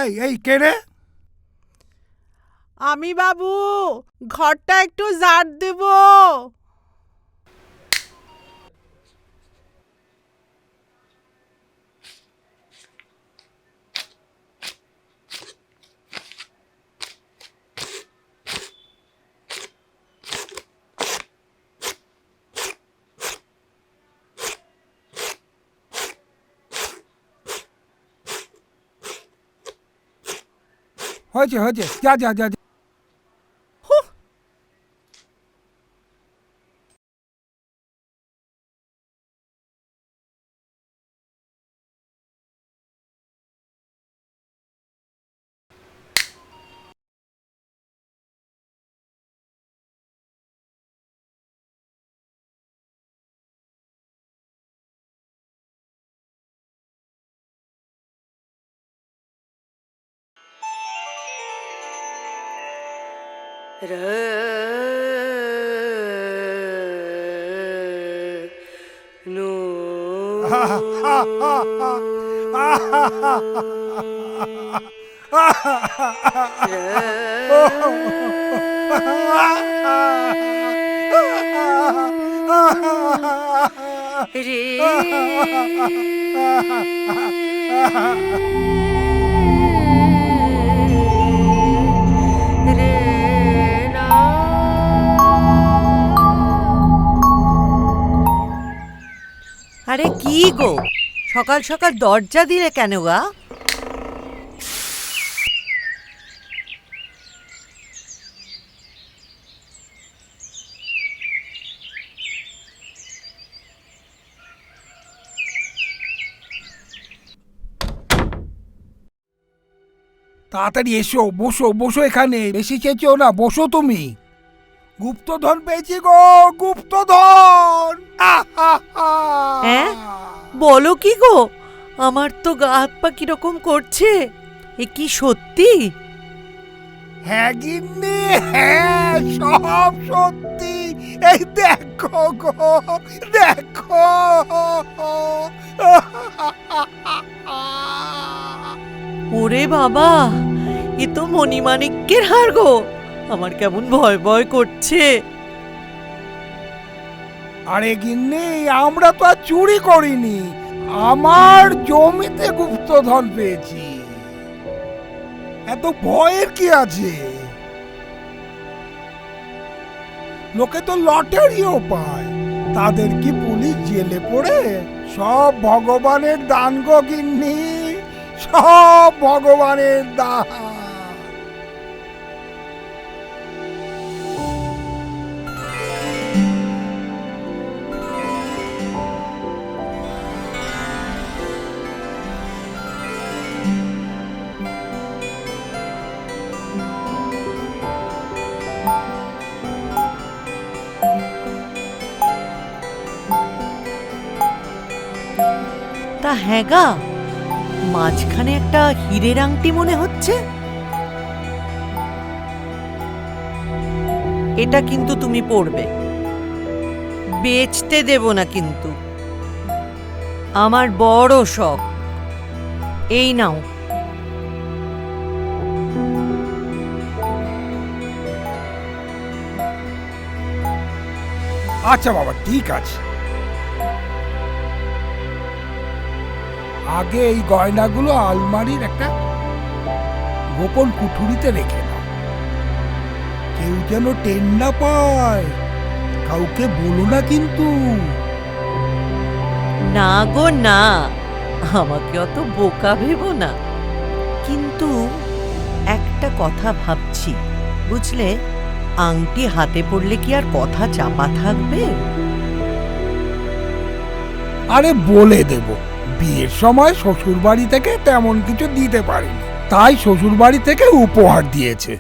এই কে রে? আমি বাবু, ঘরটা একটু ঝাড় দেব। হয়েছে, যা যা যা যা। হুঁ, আরে কি গো, সকাল সকাল দরজা দিলে কেন গা? তাড়াতাড়ি এসো, বসো বসো, এখানে বেশি চেঁচিও না, বসো তুমি। গুপ্তধন পেয়েছি গো, গুপ্তধন। হ্যাঁ, বলো কি গো? আমার তো গা হাত পা কিরকম করছে। এ কি সত্যি? হ্যাঁ গিন্নি, হ্যাঁ সব সত্যি। এই দেখো গো, দেখো। ওরে বাবা, এ তো মণিমাণিক্যের হার গো। আমার কেমন ভয় ভয় করছে। আরে গিন্নি, আমরা তো আর চুরি করিনি, আমার জমিতে গুপ্তধন পেয়েছি। এত ভয়ের কি আছে? লোকে তো লটারিও পায়, তাদের কি পুলিশ জেলে পড়ে? সব ভগবানের দান গো গিন্নি, সব ভগবানের দান। তা হ্যাঁ গা, মাঝখানে একটা হীরের আংটি মনে হচ্ছে। এটা কিন্তু তুমি পড়বে, বেচতে দেব না কিন্তু। আমার বড় শখ। এই নাও। আচ্ছা বাবা, ঠিক আছে। আগে এই গয়নাগুলো আলমারির একটা গোপন কুঠুরিতে রেখে দাও, কেউ যেন টের না পায়। কাউকে বলো না কিন্তু। না গো না, আমাকে অত বোকা ভেবো না। কিন্তু একটা কথা ভাবছি, বুঝলে, আংটি হাতে পড়লে কি আর কথা চাপা থাকবে? আরে বলে দেব, বিয়ের সময় শ্বশুর বাড়ি থেকে তেমন কিছু দিতে পারিনি, তাই শ্বশুর বাড়ি থেকে উপহার দিয়েছে।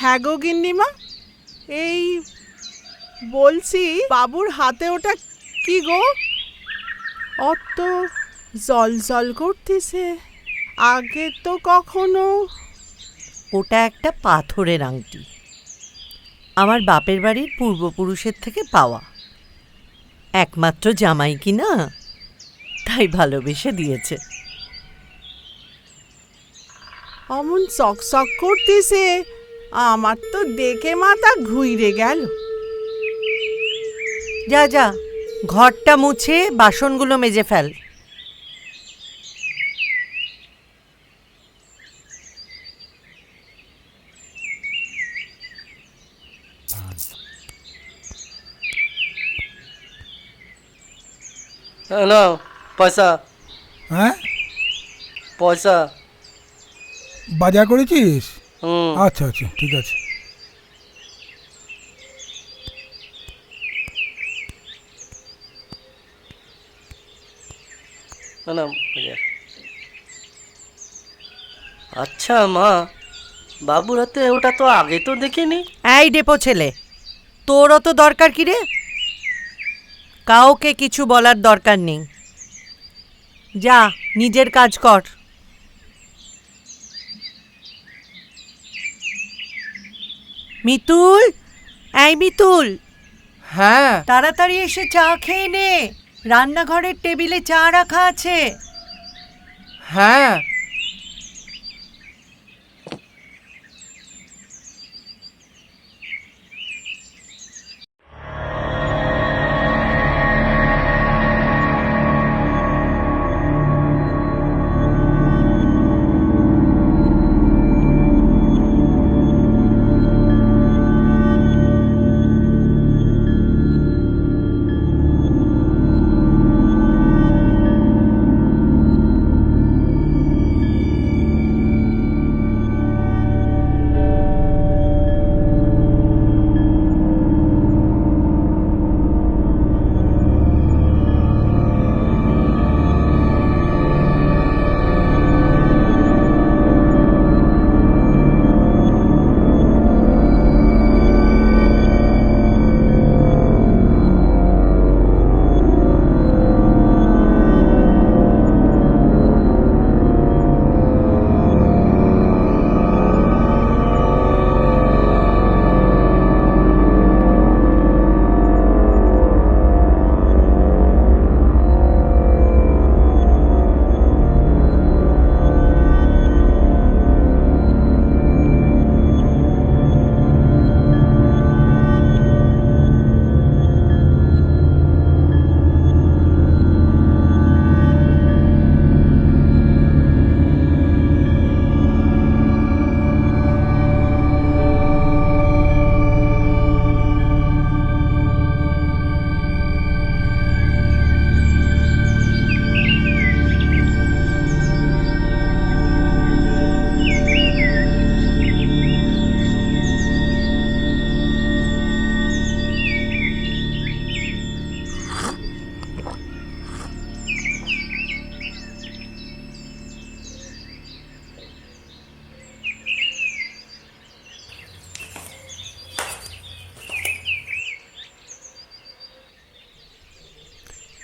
হ্যাঁ গো গিন্নিমা, এই বলছি বাবুর হাতে ওটা কি গো? অত জল জল করতেছে, আগে তো কখনো। ওটা একটা পাথরের আংটি, আমার বাপের বাড়ির পূর্বপুরুষের থেকে পাওয়া। একমাত্র জামাই কি না, তাই ভালোবেসে দিয়েছে। অমন চকচক করতেছে, আমার তো দেখে মাথা ঘুরে গেল। যা যা, ঘরটা মুছে বাসনগুলো মেজে ফেল। নাও পয়সা। হ্যাঁ, পয়সা। বাজার করেছিস? হুম। আচ্ছা আচ্ছা, ঠিক আছে। না বাজার। আচ্ছা মা, বাবুর হাতে ওটা তো আগে তো দেখিনি। এই ডেপো ছেলে, তোরও তো দরকার কি রে? কাউকে কিছু বলার দরকার নেই, যা নিজের কাজ কর। মিতুল, এই মিতুল, হ্যাঁ তাড়াতাড়ি এসে চা খেয়ে নে, রান্নাঘরের টেবিলে চা রাখা আছে। হ্যাঁ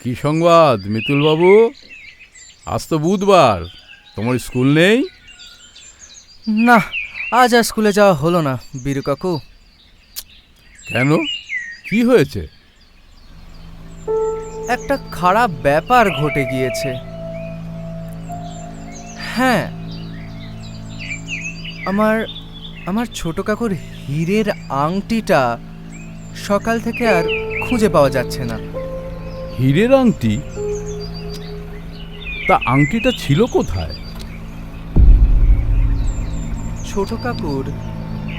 কি সংবাদ মিতুল বাবু? আজ তো বুধবার, তোমার স্কুল নেই? না, আজ আর স্কুলে যাওয়া হলো না বীরু কাকু। কেন, কি হয়েছে? একটা খারাপ ব্যাপার ঘটে গিয়েছে। হ্যাঁ, আমার আমার ছোট কাকুর হীরের আংটিটা সকাল থেকে আর খুঁজে পাওয়া যাচ্ছে না। হীরের আংটি? তা আংটিটা ছিল কোথায়? ছোট কাকুর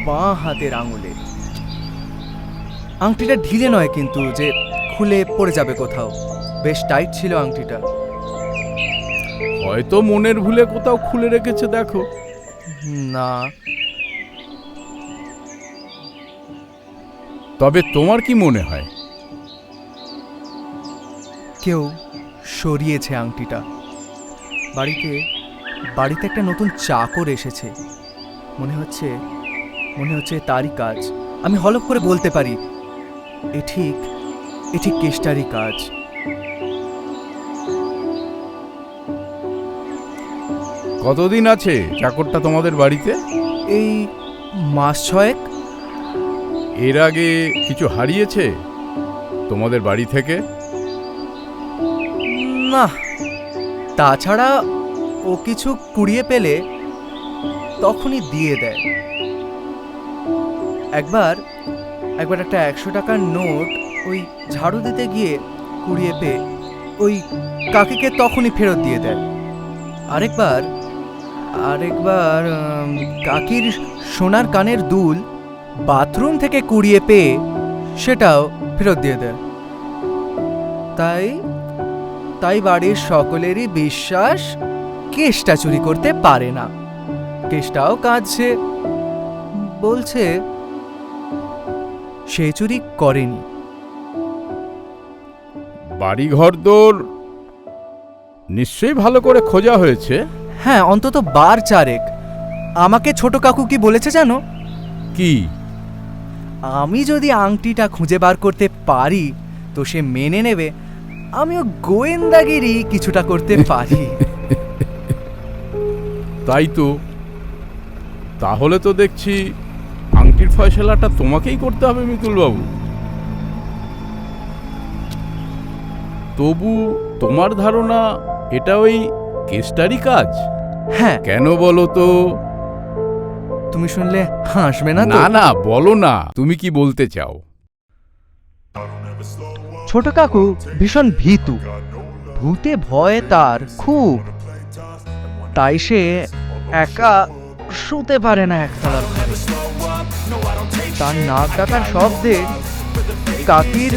বাঁ হাতের আঙুলে। আংটিটা ঢিলে নয় কিন্তু যে খুলে পড়ে যাবে কোথাও, বেশ টাইট ছিল আংটিটা। হয়তো মনের ভুলে কোথাও খুলে রেখেছে, দেখো। না, তবে তোমার কি মনে হয়? কেউ সরিয়েছে আংটিটা। বাড়িতে একটা নতুন চাকর এসেছে, মনে হচ্ছে মনে হচ্ছে তারই কাজ। আমি হলপ করে বলতে পারি এ ঠিক কেষ্টারই কাজ। কতদিন আছে চাকরটা তোমাদের বাড়িতে? এই মাস 6 এর আগে কিছু হারিয়েছে তোমাদের বাড়ি থেকে? না, তাছাড়া ও কিছু কুড়িয়ে পেলে তখনই দিয়ে দেয়। একবার একটা 100 টাকার নোট ওই ঝাড়ু দিতে গিয়ে কুড়িয়ে পেয়ে ওই কাকিকে তখনই ফেরত দিয়ে দেয়। আরেকবার কাকির সোনার কানের দুল বাথরুম থেকে কুড়িয়ে পেয়ে সেটাও ফেরত দিয়ে দেয়। তাই বাড়ির সকলেরই বিশ্বাস কেষ্টা চুরি করতে পারে না। কেষ্টাও কাঁদছে, বলছে সে চুরি করেনি। বাড়িঘর দোর নিশ্চয়ই ভালো করে খোঁজা হয়েছে। হ্যাঁ, অন্তত বার 4 আমাকে ছোট কাকু কি বলেছে জানো? কি? আমি যদি আংটিটা খুঁজে বার করতে পারি তো সে মেনে নেবে আমিও গোয়েন্দাগিরি কিছুটা করতে পারি। তাই তো। তাহলে তো দেখছি আংটির ফয়সালাটা তোমাকেই করতে হবে মিতুল বাবু। তবু তোমার ধারণা এটা ওই কেষ্টারই কাজ? হ্যাঁ। কেন বলো তো? তুমি শুনলে হাসবে না তো? না না, বলো না, তুমি কি বলতে চাও? ছোট কাকু ভীষণ ভীতু, ভূতে ভয়ে তার খুব। তাই সে একা শুতে পারে না একতলার ঘরে। তার নাক ডাকার শব্দে কাকির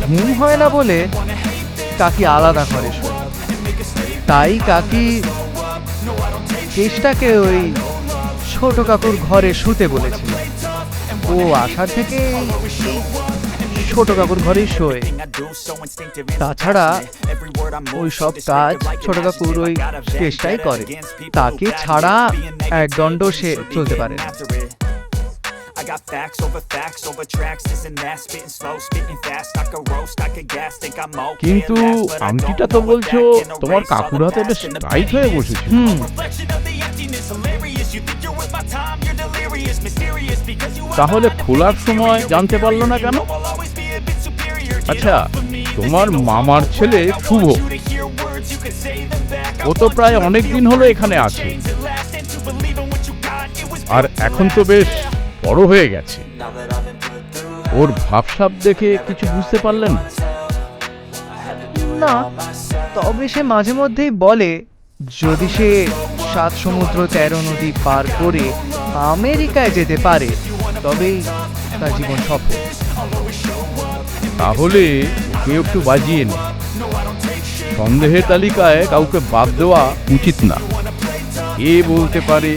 ঘুম হয় না বলে কাকি আলাদা ঘরে শোয়। তাই কাকি কেষ্টাকে ওই ছোট কাকুর ঘরে শুতে বলেছিল। ও আসার থেকে ছোট কাকুর ঘরেই শোয়। তাছাড়া ওই সব কাজ ছোট কাকুর ওই কেষ্টাই করে। তাকে ছাড়া এক দণ্ড সে চলতে পারে না। I got facts over tracks, this and that, spitting slow, spitting fast, I could roast, I could gas, think I'm okay. কিন্তু আংটিটা তো বলছো তোমার কাকুর হাতে বেশ টাইট হয়ে বসেছে। তাহলে খোলার সময় জানতে পারলো না কেন? আচ্ছা, তোমার মামার ছেলে শুভ, ও তো প্রায় অনেক দিন হলো এখানে আছে, আর এখন তো বেশ বড় হয়ে গেছে। ওর ভাবসাব দেখে কিছু বুঝতে পারলেন না? তবে সে মাঝে মধ্যেই বলে যদি সে 7 সমুদ্র 13 নদী পার করে আমেরিকায় যেতে পারে তবেই তার জীবন সফল। তাহলে কেউ একটু বাজিয়ে নে। সন্দেহের তালিকায় কাউকে বাদ দেওয়া উচিত না। কে বলতে পারে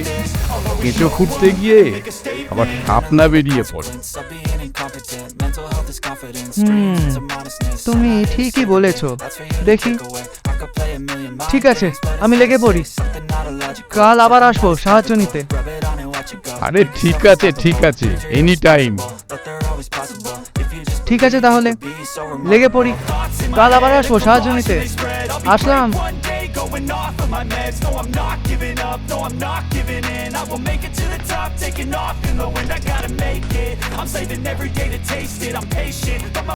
কেঁচো খুঁড়তে গিয়ে আবার সাপ না বেরিয়ে পড়ে। তুমি ঠিকই বলেছো। দেখি, ঠিক আছে, আমি লেগে পড়ি। কাল আবার আসবো সাহায্য নিতে। আরে ঠিক আছে, এনি টাইম। ঠিক আছে, তাহলে লেগে পড়ি। কাল আবার আসবো সাহায্য নিতে। আসলাম। Going off of my meds, no I'm not giving up, no I'm not giving in. I will make it to the top, taking off in the wind. I gotta make it, I'm saving every day to taste it. I'm patient, but my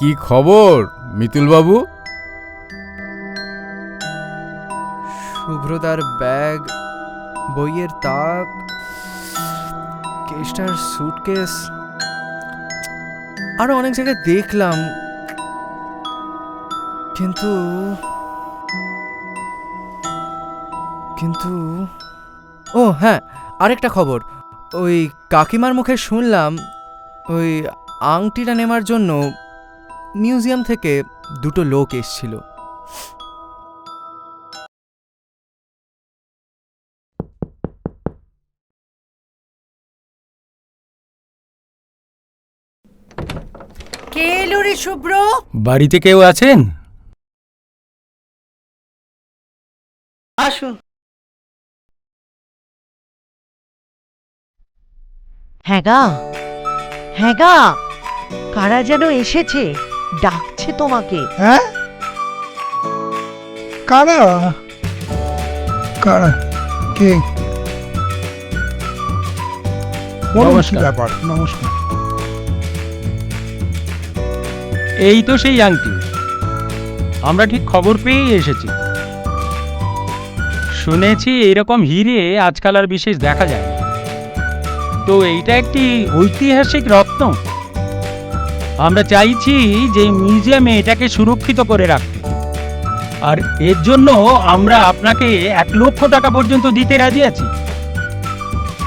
কি খবর মিতুল বাবু? শুভ্রদার bag বইয়ের তাক, কেসটার suitcase, আরো অনেক জায়গায় দেখলাম, কিন্তু কিন্তু ও হ্যাঁ, আরেকটা খবর। ওই কাকিমার মুখে শুনলাম ওই আংটিটা নেওয়ার জন্য মিউজিয়াম থেকে 2টো লোক এসছিল। কে এলো রে শুভ্র? বাড়িতে কেউ আছেন? আসুন। হ্যাঁ গা, কারা যেন এসেছে, ডাকছে তোমাকে। হ্যাঁ, কারা কারা কে? বলুন, কি নমস্কার। ব্যাপার? নমস্কার। এই তো সেই আংটি, আমরা ঠিক খবর পেয়েই এসেছি। শুনেছি এরকম হিরে আজকাল আর বিশেষ দেখা যায় না। তো এইটা একটি ঐতিহাসিক রত্ন। আমরা চাইছি যে মিউজিয়ামে এটাকে সুরক্ষিত করে রাখতে, আর এর জন্য আমরা আপনাকে 1,00,000 টাকা পর্যন্ত দিতে রাজি আছি।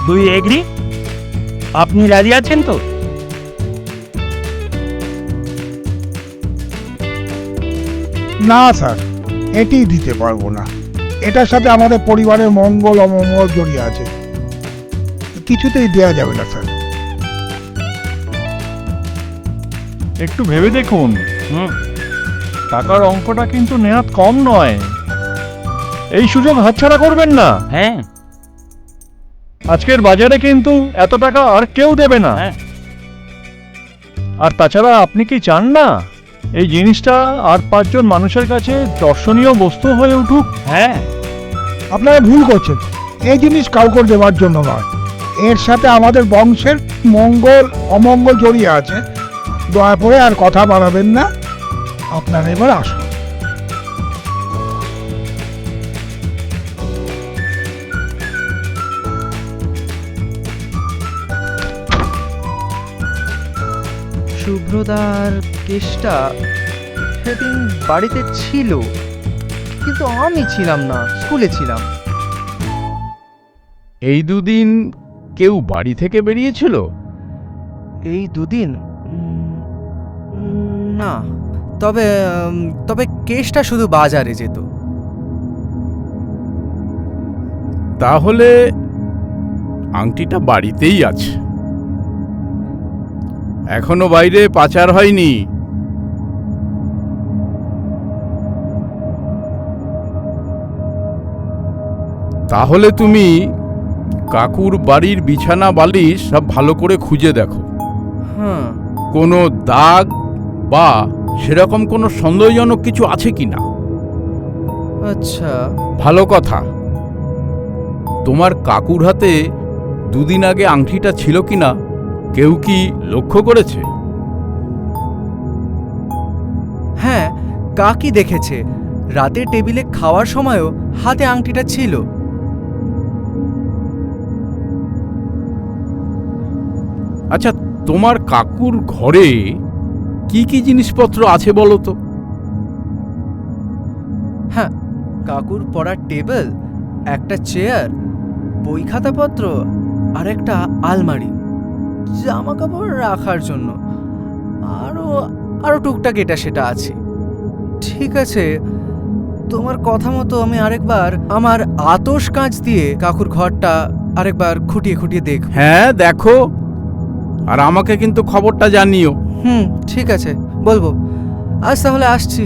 দুই এগ্রি? আপনি রাজি আছেন তো? না স্যার, এটি দিতে পারবো না। এটার সাথে আমাদের পরিবারের মঙ্গল অমঙ্গল জড়িয়ে আছে, কিছুতেই দেয়া যাবে না স্যার। একটু ভেবে দেখুন, টাকার অঙ্কটা কিন্তু নেহাত কম নয়। এই সুযোগ হাতছাড়া করবেন না। হ্যাঁ আজকের বাজারে কিন্তু এত টাকা আর কেউ দেবে না। হ্যাঁ। আর তাছাড়া আপনি কি চান না এই জিনিসটা আর 5জন মানুষের কাছে দর্শনীয় বস্তু হয়ে উঠুক? হ্যাঁ, আপনারা ভুল করছেন, এই জিনিস কাউকে দেওয়ার জন্য নয়। এর সাথে আমাদের বংশের মঙ্গল অমঙ্গল জড়িয়ে আছে। দয়া করে আর কথা বাড়াবেন না, আপনারা এবার আসুন। শুভ্রদার কেসটা সেদিন বাড়িতে ছিল, কিন্তু আমি ছিলাম না, স্কুলে ছিলাম। এই দুদিন কেউ বাড়ি থেকে বেরিয়েছিল? এই 2 দিন না, তবে তবে কেসটা শুধু বাজারে যেত। তাহলে আংটিটা বাড়িতেই আছে, এখনো বাইরে পাচার হয়নি। তাহলে তুমি কাকুর বাড়ির বিছানা বালিশ সব ভালো করে খুঁজে দেখো, হ্যাঁ, কোনো দাগ বা সেরকম কোনো সন্দেহজনক কিছু আছে কিনা। আচ্ছা। ভালো কথা, তোমার কাকুর হাতে 2 দিন আগে আংটিটা ছিল কিনা কেউ কি লক্ষ্য করেছে? হ্যাঁ, কাকি দেখেছে, রাতে টেবিলে খাওয়ার সময়ও হাতে আংটিটা ছিল। আচ্ছা, তোমার কাকুর ঘরে কি কি জিনিসপত্র আছে বলো তো? হ্যাঁ, কাকুর পড়ার টেবিল, একটা চেয়ার, বই খাতাপত্র, আর একটা আলমারি জামা কাপড় রাখার জন্য, আরো আরো টুকটাক এটা সেটা আছে। ঠিক আছে, তোমার কথা মতো আমি আরেকবার আমার আতশ কাঁচ দিয়ে কাকুর ঘরটা আরেকবার খুঁটিয়ে খুঁটিয়ে দেখব। হ্যাঁ, দেখো, আর আমাকে কিন্তু খবরটা জানিও। ঠিক আছে, বলবো। আজ তাহলে আসছি।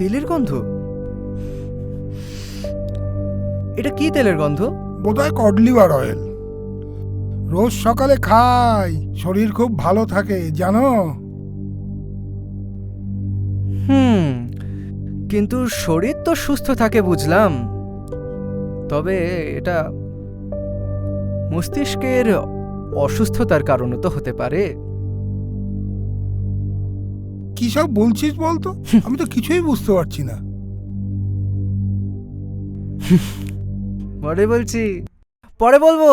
তেলের গন্ধ? এটা কি তেলের গন্ধ? বোধহয় কড লিভার অয়েল। রোজ সকালে খাই, শরীর খুব ভালো থাকে জানো। কিন্তু শরীর তো সুস্থ থাকে বুঝলাম, তবে এটা মস্তিষ্কের অসুস্থতার কারণে তো হতে পারে। কি সব বলছিস বলতো? আমি তো কিছুই বুঝতে পারছি না। পরে বলছি, পরে বলবো।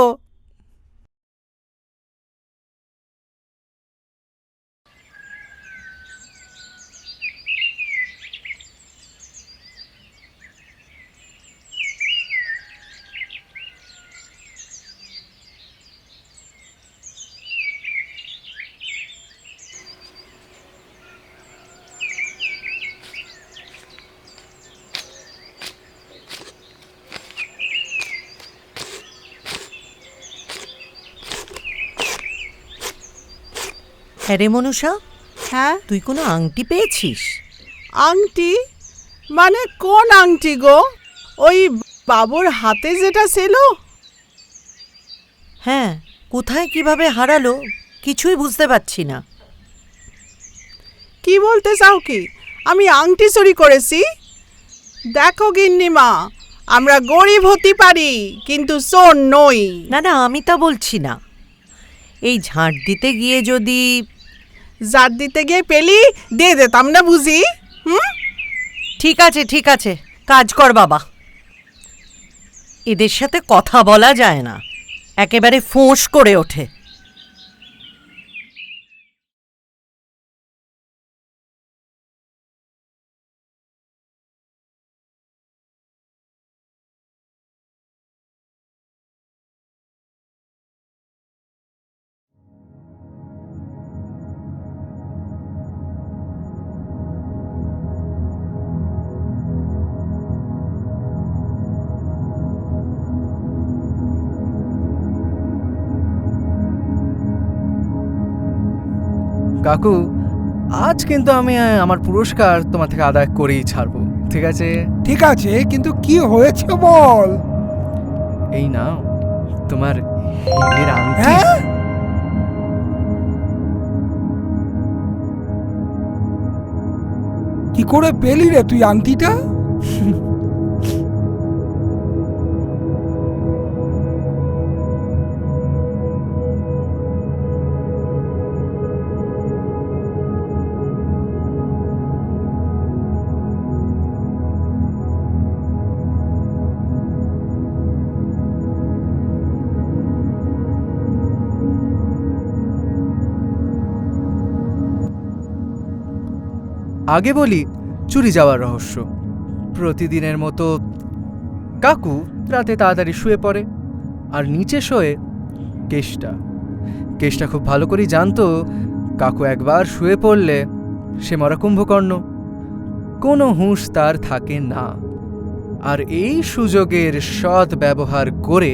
হ্যাঁ রে মনুষা, হ্যাঁ, তুই কোনো আংটি পেয়েছিস? আংটি? মানে কোন আংটি গো? ওই বাবুর হাতে যেটা ছিল? হ্যাঁ, কোথায় কিভাবে হারালো কিছুই বুঝতে পারছি না। কি বলতে চাও কি? আমি আংটি চুরি করেছি? দেখো গিন্নিমা, আমরা গরিব হতে পারি কিন্তু চোর নই। না না, আমি তা বলছি না। এই ঝাঁট দিতে গিয়ে যদি... জাত দিতে গিয়ে পেলি দিয়ে দিতাম না বুঝি? ঠিক আছে ঠিক আছে, কাজ কর বাবা। এদের সাথে কথা বলা যায় না, একেবারে ফোঁস করে ওঠে। কাকু, আজ কিন্তু আমি আমার পুরস্কার তোমার থেকে আদায় করেই ছাড়বো, ঠিক আছে? ঠিক আছে, কিন্তু কি হয়েছে বল। এই নাও তোমার হীরের আংটি। হ্যাঁ, কি করে পেলি রে তুই আংটিটা? আগে বলি চুরি যাওয়ার রহস্য। প্রতিদিনের মতো কাকু রাতে তাড়াতাড়ি শুয়ে পড়ে, আর নিচে শোয়ে কেষ্টা। কেষ্টা খুব ভালো করেই জানতো কাকু একবার শুয়ে পড়লে সে মরা কুম্ভকর্ণ, কোনো হুঁশ তার থাকে না। আর এই সুযোগের সৎ ব্যবহার করে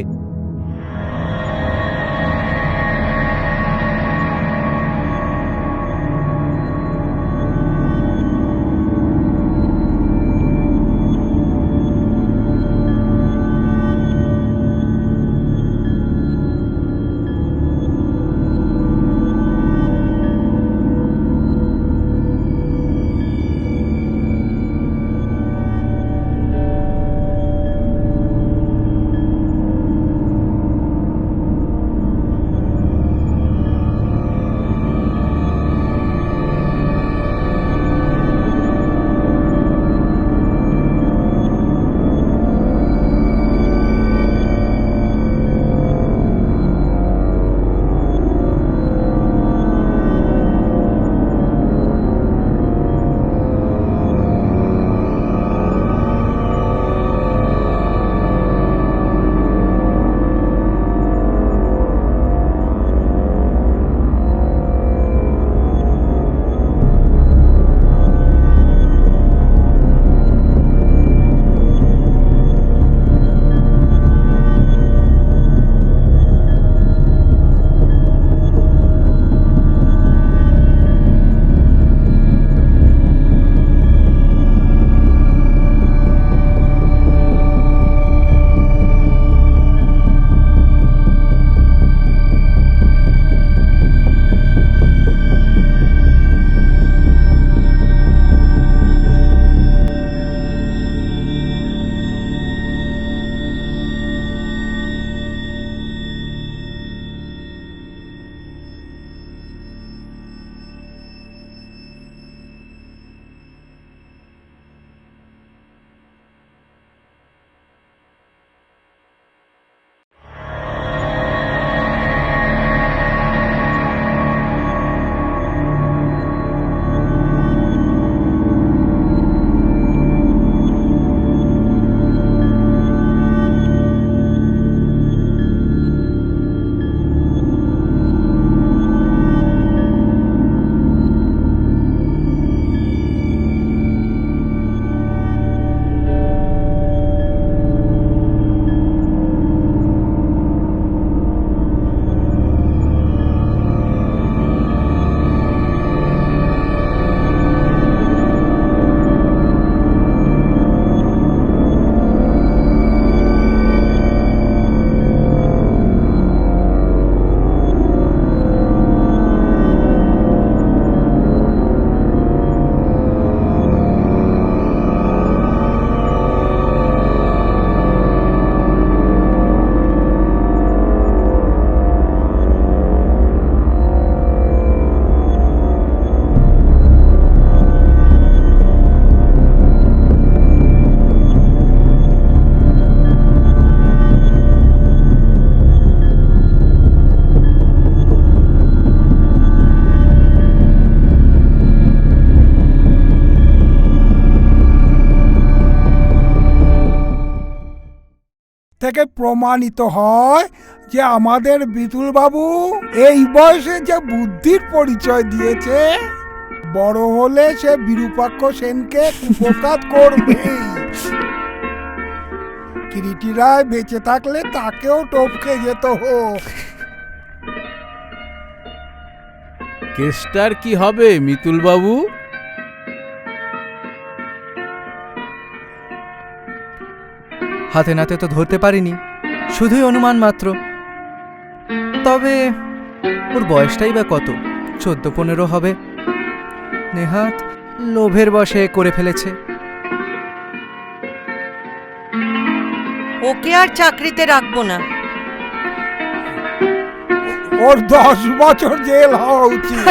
থেকে প্রমাণিত হয় যে আমাদের বিতুল বাবু এই বয়সে যে বুদ্ধির পরিচয় দিয়েছে, বড় হলে সে বিরূপাক্ষ সেনকে কুপকাত করবে। কিরিটি রায় বেঁচে থাকলে তাকেও টপকে যেত। কেসটার কি হবে মিতুল বাবু? হাতে নাতে তো ধরতে পারিনি, শুধুই অনুমান মাত্র। তবে ওর বয়সটাই বা কত, 14-15 হবে। নেহাত লোভের বশে করে ফেলেছে। ওকে আর চাকরিতে রাখবো না। ওর 10 বছর জেল হওয়া উচিত।